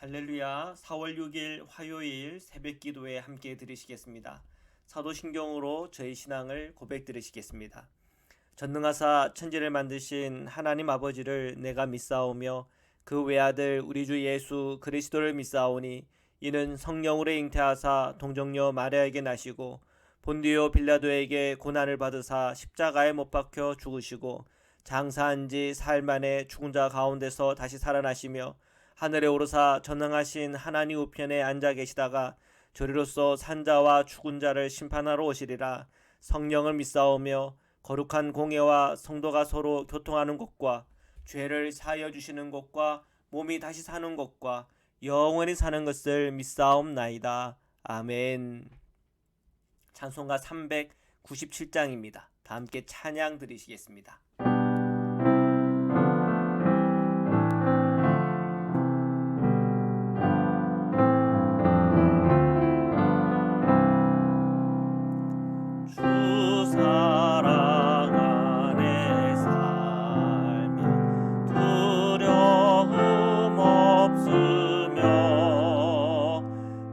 할렐루야. 4월 6일 화요일 새벽 기도에 함께 들으시겠습니다. 사도신경으로 저희 신앙을 고백 들으시겠습니다. 전능하사 천지를 만드신 하나님 아버지를 내가 믿사오며 그 외아들 우리 주 예수 그리스도를 믿사오니 이는 성령으로 잉태하사 동정녀 마리아에게 나시고 본디오 빌라도에게 고난을 받으사 십자가에 못 박혀 죽으시고 장사한 지 사흘 만에 죽은 자 가운데서 다시 살아나시며 하늘에 오르사 전능하신 하나님 우편에 앉아 계시다가 저리로서 산자와 죽은 자를 심판하러 오시리라. 성령을 믿사오며 거룩한 공예와 성도가 서로 교통하는 것과 죄를 사하여 주시는 것과 몸이 다시 사는 것과 영원히 사는 것을 믿사옵나이다. 아멘. 찬송가 397장입니다. 다 함께 찬양 드리시겠습니다. 주 사랑 안에 살면 두려움 없으며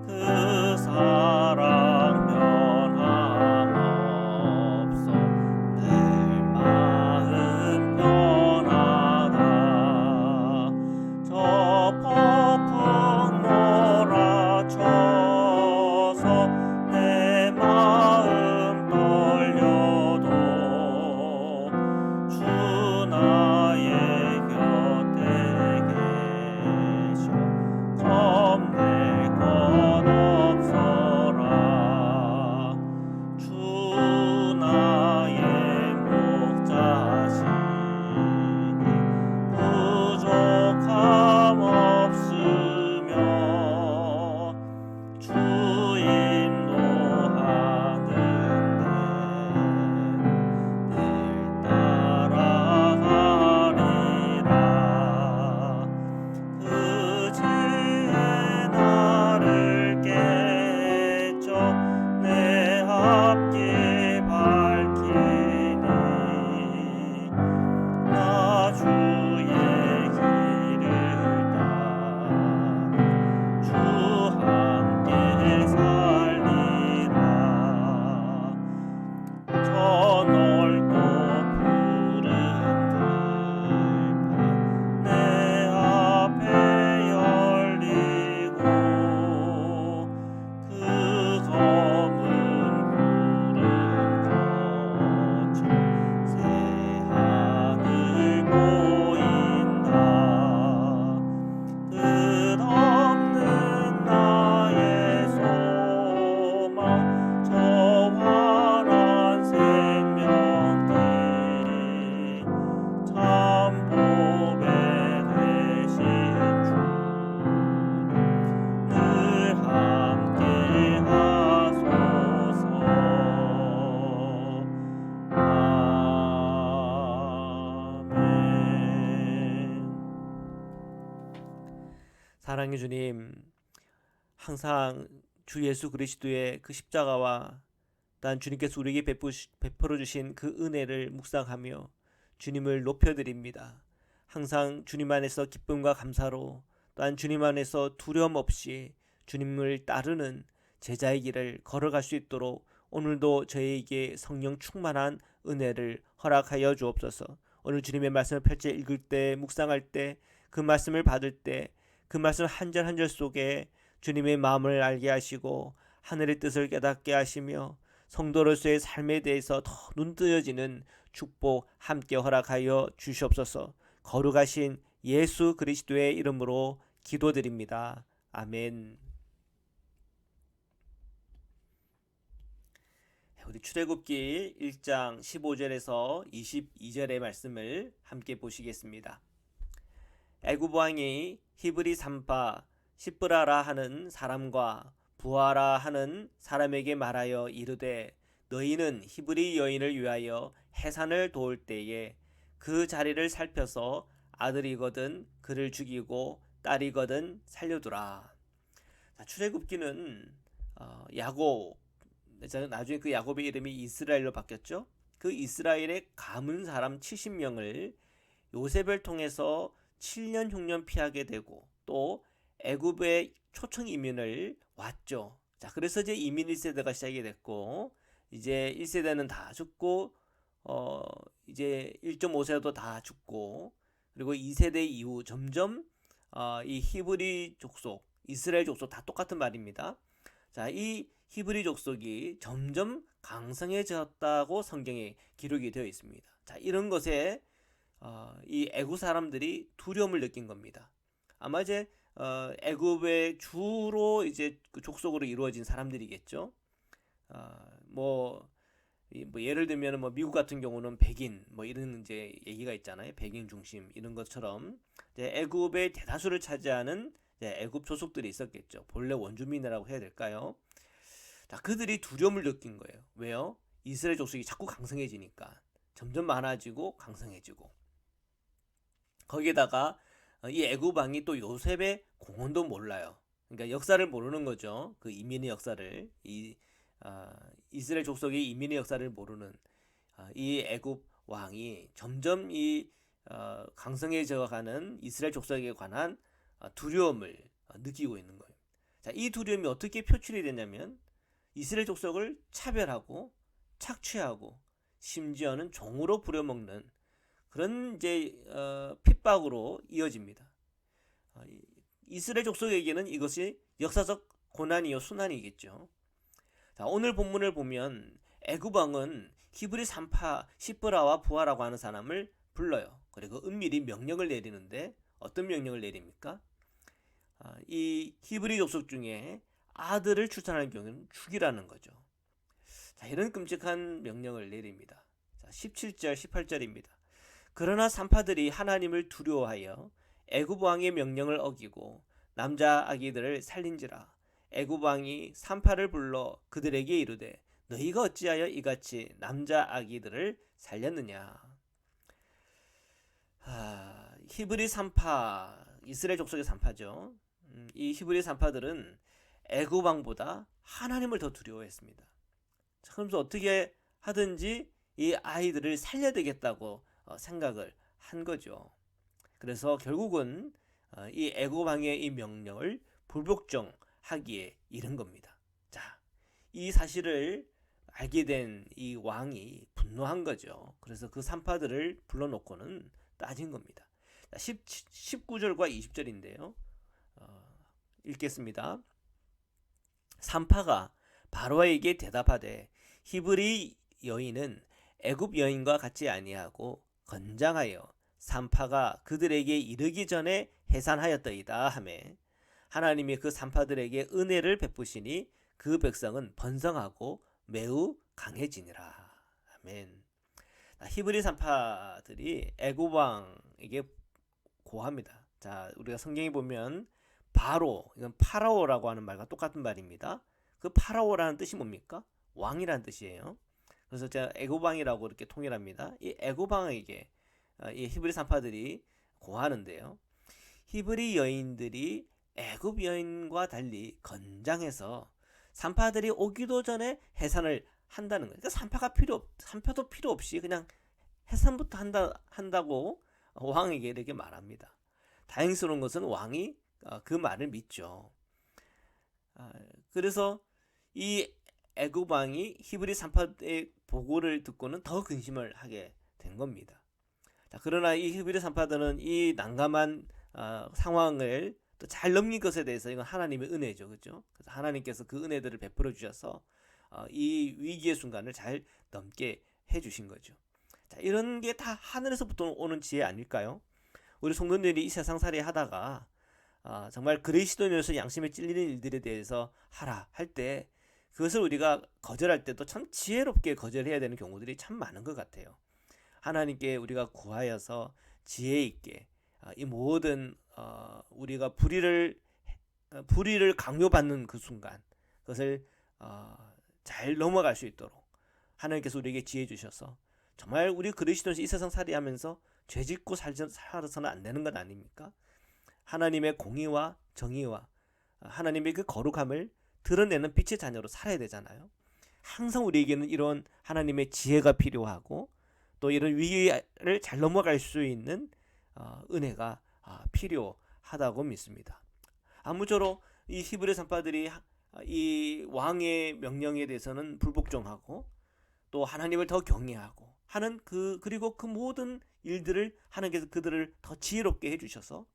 그 사랑 변함 없어 내 마음 편하다. 저 폭풍 몰아쳐서 내 마음 떨려도 주 나의 곁에 계셔 겁낼 것 없어라. 주 나의 목자시니 부족함 없으며 주 인도하는 늘 따라가리라. 그 죄에 나를 깨쳐 내 앞길 밝히니 나 주의 길을 따라 주 함께 살리라. 저 넓고 푸른 들판 내 앞에 열리고 그 검은 구름 거쳐 새 하늘 보인다. 끝없는 나의 소망 저 환한 생명길 참 보배 되신 주님 늘 함께 하소서. 아멘. 사랑의 주님, 항상 주 예수 그리스도의 그 십자가와 또한 주님께서 우리에게 베풀어 주신 그 은혜를 묵상하며 주님을 높여드립니다. 항상 주님 안에서 기쁨과 감사로 또한 주님 안에서 두려움 없이 주님을 따르는 제자의 길을 걸어갈 수 있도록 오늘도 저희에게 성령 충만한 은혜를 허락하여 주옵소서. 오늘 주님의 말씀을 펼쳐 읽을 때, 묵상할 때, 그 말씀을 받을 때 그 말씀 한 절 한 절 속에 주님의 마음을 알게 하시고 하늘의 뜻을 깨닫게 하시며 성도로서의 삶에 대해서 더 눈뜨여지는 축복 함께 허락하여 주시옵소서. 거룩하신 예수 그리스도의 이름으로 기도드립니다. 아멘. 우리 출애굽기 1장 15절에서 22절의 말씀을 함께 보시겠습니다. 애굽 왕이 히브리 산파 시브라라 하는 사람과 부하라 하는 사람에게 말하여 이르되 너희는 히브리 여인을 위하여 해산을 도울 때에 그 자리를 살펴서 아들이거든 그를 죽이고 딸이거든 살려두라. 출애굽기는 야곱, 나중에 그 야곱의 이름이 이스라엘로 바뀌었죠. 그 이스라엘의 가문 사람 70명을 요셉을 통해서 7년 흉년 피하게 되고 또 애굽에 초청 이민을 왔죠. 자, 그래서 이제 이민 1세대가 시작이 됐고, 이제 1세대는 다 죽고, 이제 1.5세도 다 죽고, 그리고 2세대 이후 점점 이 히브리 족속, 이스라엘 족속 다 똑같은 말입니다. 자, 이 히브리 족속이 점점 강성해졌다고 성경에 기록이 되어 있습니다. 자, 이런 것에 이 애굽 사람들이 두려움을 느낀 겁니다. 아마 이제 애굽의 주로 이제 그 족속으로 이루어진 사람들이겠죠. 뭐 예를 들면 뭐 미국 같은 경우는 백인 뭐 이런 이제 얘기가 있잖아요. 백인 중심 이런 것처럼 이제 애굽의 대다수를 차지하는 이제 애굽 소속들이 있었겠죠. 본래 원주민이라고 해야 될까요? 자, 그들이 두려움을 느낀 거예요. 왜요? 이스라엘 족속이 자꾸 강성해지니까 점점 많아지고 강성해지고 거기에다가 이 애굽 왕이 또 요셉의 공헌도 몰라요. 그러니까 역사를 모르는 거죠. 그 이민의 역사를 이스라엘 족속의 이민의 역사를 모르는 이 애굽 왕이 점점 이 강성해져가는 이스라엘 족속에 관한 두려움을 느끼고 있는 거예요. 자, 이 두려움이 어떻게 표출이 되냐면 이스라엘 족속을 차별하고 착취하고 심지어는 종으로 부려먹는 그런 이제 핍박으로 이어집니다. 이스라엘 족속에게는 이것이 역사적 고난이요 순환이겠죠. 자, 오늘 본문을 보면 애굽 왕은 히브리 산파 시브라와 부하라고 하는 사람을 불러요. 그리고 은밀히 명령을 내리는데 어떤 명령을 내립니까? 이 히브리 족속 중에 아들을 출산하는 경우는 죽이라는 거죠. 자, 이런 끔찍한 명령을 내립니다. 자, 17절 18절입니다. 그러나 산파들이 하나님을 두려워하여 애굽 왕의 명령을 어기고 남자 아기들을 살린지라. 애굽 왕이 산파를 불러 그들에게 이르되 너희가 어찌하여 이같이 남자 아기들을 살렸느냐. 히브리 산파, 이스라엘 족속의 산파죠. 이 히브리 산파들은 애굽 왕보다 하나님을 더 두려워했습니다. 그러면서 어떻게 하든지 이 아이들을 살려야 되겠다고 생각을 한 거죠. 그래서 결국은 이 애굽 왕의 이 명령을 불복종하기에 이른 겁니다. 자, 이 사실을 알게 된 이 왕이 분노한 거죠. 그래서 그 산파들을 불러놓고는 따진 겁니다. 19절과 20절인데요. 읽겠습니다. 산파가 바로에게 대답하되 히브리 여인은 애굽 여인과 같지 아니하고 건장하여 산파가 그들에게 이르기 전에 해산하였더이다 하매 하나님이 그 산파들에게 은혜를 베푸시니 그 백성은 번성하고 매우 강해지니라. 아멘. 히브리 산파들이 애굽 왕에게 고합니다. 자, 우리가 성경에 보면 바로, 이건 파라오라고 하는 말과 똑같은 말입니다. 그 파라오라는 뜻이 뭡니까? 왕이라는 뜻이에요. 그래서 제가 애굽 왕이라고 이렇게 통일합니다. 이 애굽 왕에게 이 히브리 산파들이 고하는데요. 히브리 여인들이 애굽 여인과 달리 건장해서 산파들이 오기도 전에 해산을 한다는 거예요. 그러니까 산파도 필요 없이 그냥 해산부터 한다고 왕에게 이렇게 말합니다. 다행스러운 것은 왕이 그 말을 믿죠. 그래서 이 애굽 왕이 히브리 산파의 보고를 듣고는 더 근심을 하게 된 겁니다. 자, 그러나 이 히브리 산파들은 이 난감한 상황을 또 잘 넘긴 것에 대해서 이건 하나님의 은혜죠, 그렇죠? 그래서 하나님께서 그 은혜들을 베풀어 주셔서 이 위기의 순간을 잘 넘게 해주신 거죠. 자, 이런 게 다 하늘에서부터 오는 지혜 아닐까요? 우리 성도들이 이 세상살이 하다가 정말 그리스도인으로서 양심에 찔리는 일들에 대해서 하라 할 때 그것을 우리가 거절할 때도 참 지혜롭게 거절해야 되는 경우들이 참 많은 것 같아요. 하나님께 우리가 구하여서 지혜 있게 이 모든 우리가 불의를 강요받는 그 순간 그것을 잘 넘어갈 수 있도록 하나님께서 우리에게 지혜 주셔서 정말 우리 그리스도인이 이 세상 살이하면서 죄짓고 살아서는 안 되는 것 아닙니까? 하나님의 공의와 정의와 하나님의 그 거룩함을 드러내는 빛의 자녀로 살아야 되잖아요. 항상 우리에게는 이런 하나님의 지혜가 필요하고 또 이런 위기를 잘 넘어갈 수 있는 은혜가 필요하다고 믿습니다. 아무쪼록 이 히브리 산파들이 이 왕의 명령에 대해서는 불복종하고 또 하나님을 더 경외하고 하는 그리고 그 모든 일들을 하나님께서 그들을 더 지혜롭게 해주셔서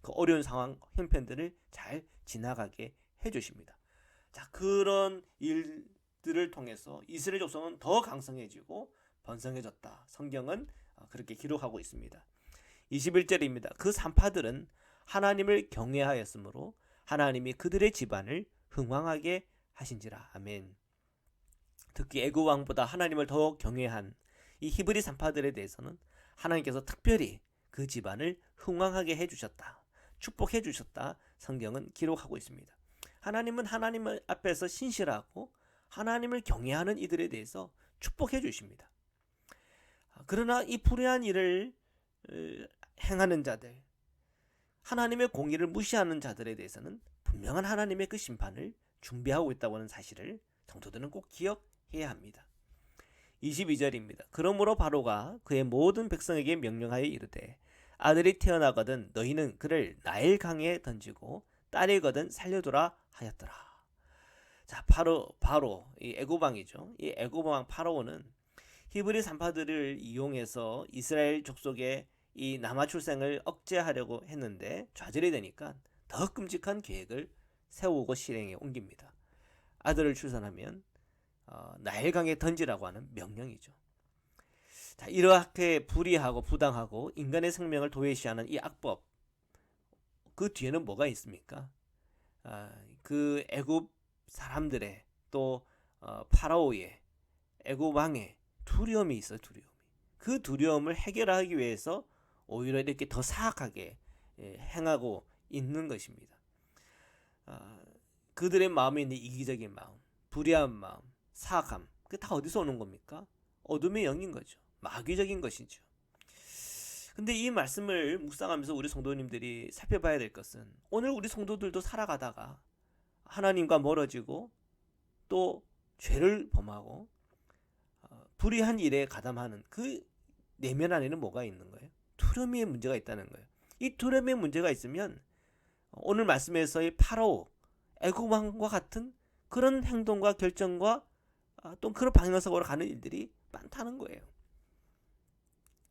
그 어려운 상황 형편들을 잘 지나가게 해주십니다. 자, 그런 일들을 통해서 이스라엘 족속은 더 강성해지고 번성해졌다. 성경은 그렇게 기록하고 있습니다. 21절입니다. 그 산파들은 하나님을 경외하였으므로 하나님이 그들의 집안을 흥왕하게 하신지라. 아멘. 특히 애굽 왕보다 하나님을 더 경외한 이 히브리 산파들에 대해서는 하나님께서 특별히 그 집안을 흥왕하게 해주셨다. 축복해 주셨다. 성경은 기록하고 있습니다. 하나님은 하나님 앞에서 신실하고 하나님을 경외하는 이들에 대해서 축복해 주십니다. 그러나 이 불의한 일을 행하는 자들, 하나님의 공의를 무시하는 자들에 대해서는 분명한 하나님의 그 심판을 준비하고 있다고 하는 사실을 성도들은 꼭 기억해야 합니다. 22절입니다. 그러므로 바로가 그의 모든 백성에게 명령하여 이르되 아들이 태어나거든 너희는 그를 나일 강에 던지고 딸이거든 살려두라 하였더라. 자, 바로 이 애굽 왕이죠. 이 애굽 왕 파라오는 히브리 산파들을 이용해서 이스라엘 족속의 이 남아 출생을 억제하려고 했는데 좌절이 되니까 더 끔찍한 계획을 세우고 실행에 옮깁니다. 아들을 출산하면 나일강에 던지라고 하는 명령이죠. 자, 이렇게 불의하고 부당하고 인간의 생명을 도외시하는 이 악법, 그 뒤에는 뭐가 있습니까? 그 애굽 사람들의 또 파라오의 애굽 왕의 두려움이 있어요. 그 두려움을 해결하기 위해서 오히려 이렇게 더 사악하게 행하고 있는 것입니다. 그들의 마음에 있는 이기적인 마음, 불의한 마음, 사악함, 그 다 어디서 오는 겁니까? 어둠의 영인 거죠. 마귀적인 것이죠. 근데 이 말씀을 묵상하면서 우리 성도님들이 살펴봐야 될 것은 오늘 우리 성도들도 살아가다가 하나님과 멀어지고 또 죄를 범하고 불의한 일에 가담하는 그 내면 안에는 뭐가 있는 거예요? 두려움의 문제가 있다는 거예요. 이 두려움의 문제가 있으면 오늘 말씀에서의 파라오, 애굽 왕과 같은 그런 행동과 결정과 또 그런 방향성으로 가는 일들이 많다는 거예요.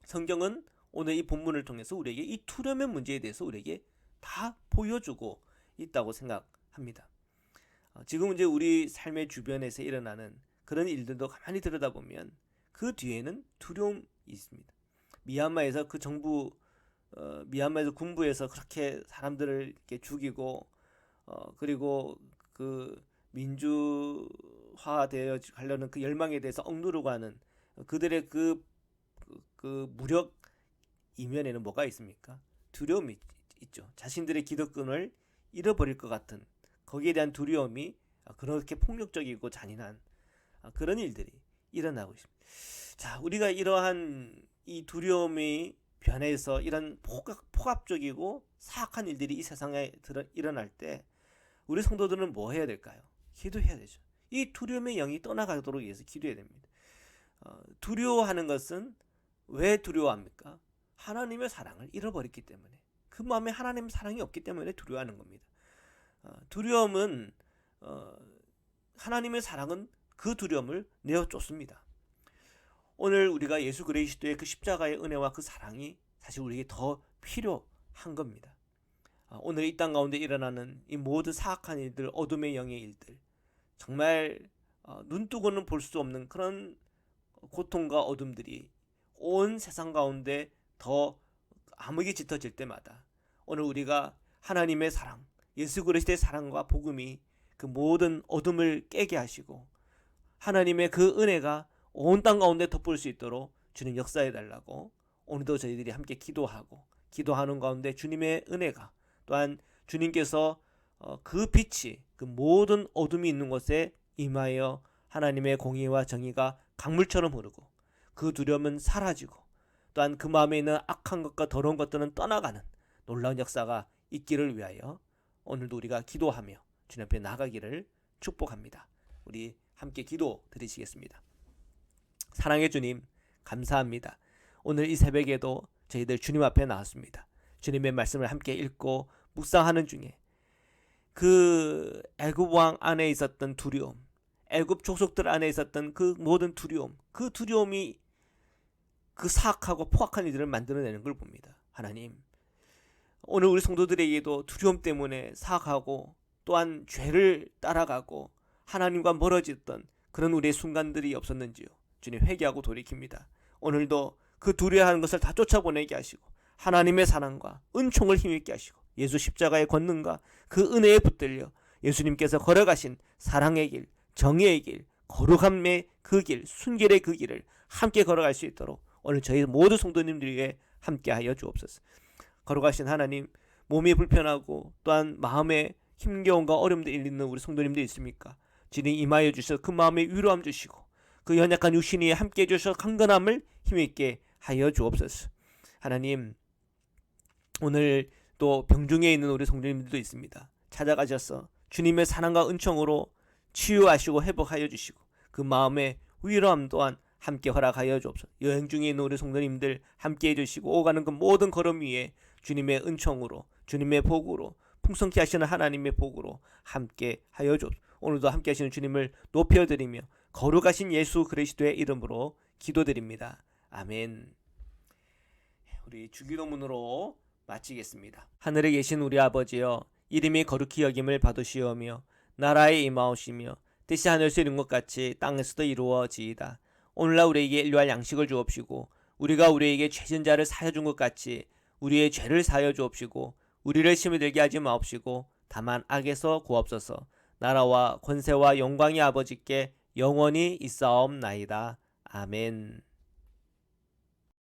성경은 오늘 이 본문을 통해서 우리에게 이 두려움의 문제에 대해서 우리에게 다 보여주고 있다고 생각합니다. 지금 이제 우리 삶의 주변에서 일어나는 그런 일들도 가만히 들여다보면 그 뒤에는 두려움이 있습니다. 미얀마에서 그 정부, 미얀마에서 군부에서 그렇게 사람들을 이렇게 죽이고, 그리고 그 민주화되어 가려는 그 열망에 대해서 억누르고 하는 그들의 그 무력 이면에는 뭐가 있습니까? 두려움이 있죠. 자신들의 기득권을 잃어버릴 것 같은 거기에 대한 두려움이 그렇게 폭력적이고 잔인한 그런 일들이 일어나고 있습니다. 자, 우리가 이러한 이 두려움이 변해서 이런 폭압적이고 사악한 일들이 이 세상에 일어날 때 우리 성도들은 뭐 해야 될까요? 기도해야 되죠. 이 두려움의 영이 떠나가도록 위해서 기도해야 됩니다. 두려워하는 것은 왜 두려워합니까? 하나님의 사랑을 잃어버렸기 때문에, 그 마음에 하나님의 사랑이 없기 때문에 두려워하는 겁니다. 두려움은 하나님의 사랑은 그 두려움을 내어 쫓습니다. 오늘 우리가 예수 그리스도의 그 십자가의 은혜와 그 사랑이 사실 우리에게 더 필요한 겁니다. 오늘 이 땅 가운데 일어나는 이 모든 사악한 일들, 어둠의 영의 일들, 정말 눈뜨고는 볼 수 없는 그런 고통과 어둠들이 온 세상 가운데 더 암흑이 짙어질 때마다 오늘 우리가 하나님의 사랑, 예수 그리스도의 사랑과 복음이 그 모든 어둠을 깨게 하시고 하나님의 그 은혜가 온 땅 가운데 덮을 수 있도록 주님 역사해 달라고 오늘도 저희들이 함께 기도하고, 기도하는 가운데 주님의 은혜가 또한 주님께서 그 빛이 그 모든 어둠이 있는 곳에 임하여 하나님의 공의와 정의가 강물처럼 흐르고 그 두려움은 사라지고 또한 그 마음에 있는 악한 것과 더러운 것들은 떠나가는 놀라운 역사가 있기를 위하여 오늘도 우리가 기도하며 주님 앞에 나가기를 축복합니다. 우리 함께 기도 드리시겠습니다. 사랑의 주님, 감사합니다. 오늘 이 새벽에도 저희들 주님 앞에 나왔습니다. 주님의 말씀을 함께 읽고 묵상하는 중에 그 애굽 왕 안에 있었던 두려움, 애굽 족속들 안에 있었던 그 모든 두려움, 그 두려움이 그 사악하고 포악한 일들을 만들어내는 걸 봅니다. 하나님, 오늘 우리 성도들에게도 두려움 때문에 사악하고 또한 죄를 따라가고 하나님과 멀어졌던 그런 우리의 순간들이 없었는지요. 주님, 회개하고 돌이킵니다. 오늘도 그 두려워하는 것을 다 쫓아보내게 하시고 하나님의 사랑과 은총을 힘있게 하시고 예수 십자가의 권능과 그 은혜에 붙들려 예수님께서 걸어가신 사랑의 길, 정의의 길, 거룩함의 그 길, 순결의 그 길을 함께 걸어갈 수 있도록 오늘 저희 모든 성도님들에게 함께하여 주옵소서. 걸어가신 하나님, 몸이 불편하고 또한 마음에 힘겨움과 어려움도 있는 우리 성도님들 있습니까? 주님 임하여 주셔서 그 마음에 위로함 주시고 그 연약한 육신이 함께해 주셔서 강건함을 힘있게 하여 주옵소서. 하나님, 오늘 또 병중에 있는 우리 성도님들도 있습니다. 찾아가셔서 주님의 사랑과 은총으로 치유하시고 회복하여 주시고 그 마음의 위로함 또한 함께 허락하여 주옵소서. 여행 중에 있는 우리 성도님들 함께해 주시고 오가는 그 모든 걸음 위에 주님의 은총으로, 주님의 복으로, 풍성케 하시는 하나님의 복으로 함께 하여 주옵소서. 오늘도 함께 하시는 주님을 높여드리며 거룩하신 예수 그리스도의 이름으로 기도드립니다. 아멘. 우리 주기도문으로 마치겠습니다. 하늘에 계신 우리 아버지여, 이름이 거룩히 여김을 받으시오며 나라에 임하오시며 뜻이 하늘에서 이룬 것 같이 땅에서도 이루어지이다. 오늘날 우리에게 일용할 양식을 주옵시고 우리가 우리에게 죄진 자를 사하여 준 것 같이 우리의 죄를 사하여 주옵시고 우리를 시험에 들게 하지 마옵시고 다만 악에서 구하옵소서. 나라와 권세와 영광이 아버지께 영원히 있사옵나이다. 아멘.